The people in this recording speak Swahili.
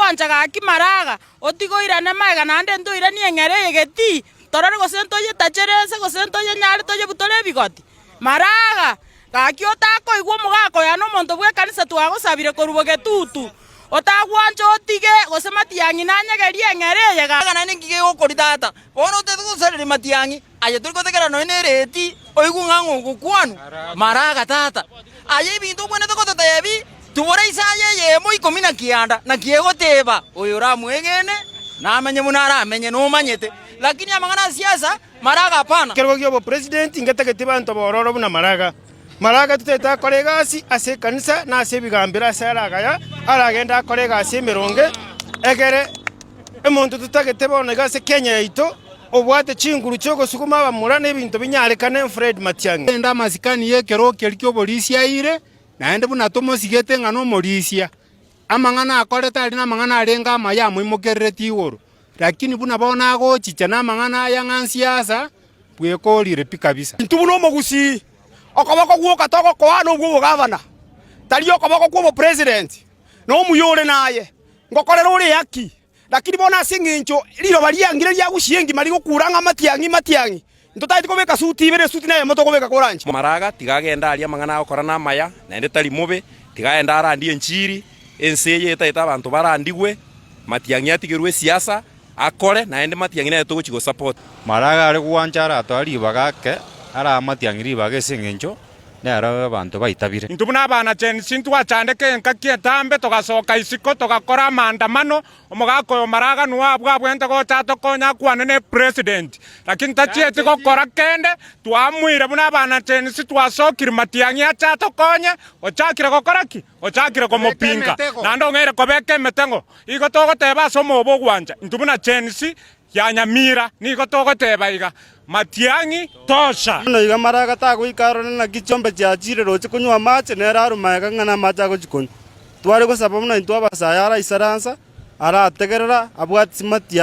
gwanja gaki maraga otigoirane maiga nande ntoirani eng'ere egeti torore gosento ye tacherese gosento ye nyari toye butore bigoti maraga gaki otakoigwa omogako ya nomonto bwa ekanisa twagosabire korubo getutu otagwanja otige gose matiang'i nanyegeria eng'ere eye gaga nane ngige gokori tata bono otete gosareri matiang'i aye tori gotegera noe nereti oigwa ng'ang'o gokwanu maraga tata aye ebinto obwenete gototebi tubore isaye yemo 19 na kiegoteba oyo oramwegene namenye buna aramenye nomanyete lakini amang'ana ya siasa maraga hapana kerwa gyobo president ingetagete banto bororo buna maraga tuteta akore egasi ase ekanisa na ase ebigambero ase aragaya aragenda akore egasi emeronge egere emonto tutagete bono egase Kenya yaito obwate chinguru chiogosukuma abamura na ebinto binyarekane Fred Matiang'i enda masikani yekero kerikyo polisi aire naende buna tomosigete ng'ana omorisia amang'ana akorete ari na amang'ana arenga amaya amoimokerereti igoro lakini buna bona agochicha na amang'ana aya ng'ansiasa bwekorire pi kabisa ntubu no mogusi okoboko gwoka togokoa no bwo gavana tari okoboko kwa president no muyore naye ngokorera uri yaki lakini bona sing'incho riro bariangire rya gushiengi mari gokuranga matiang'i ntotati kobeka suti ibere suti naye moto kobeka koranchi maraga tigagenda ari amang'ana agokora na amaya naende tari mobe tigaenda arandie enchiri ense eye etaeta abantu barandigwe Matiang'i atigerwe siasa akore naende Matiang'i naye togochigo support maraga ari gwanja aratwara ribaga ake ara Matiang'i ribaga ase eng'encho nero abantu baitabire intu buna abana chensi ntwachandeke enkaki etambe togasoka isiko togakora maandamano omogako oyo maraga nuabwa bwente gocha tokonya kwane ne president lakini tachieti gokora kende twamwire buna abana chensi twasokire Matiang'i acha tokonye ochakire gokora ki ochakire komopinga nando ng'ere kobeka emetengo igo togoteba ase omobo gwanja intu buna chensi ya Nyamira nigo togoteba iga Matiang'i tosha no iga maraga tagoikarana na kichombe chiachire roche kunywa mache nera arumaega ng'ana macha gochikonya tware gosaba muna intwa basaya ara isaransa ara ategerera abwati Matiang'i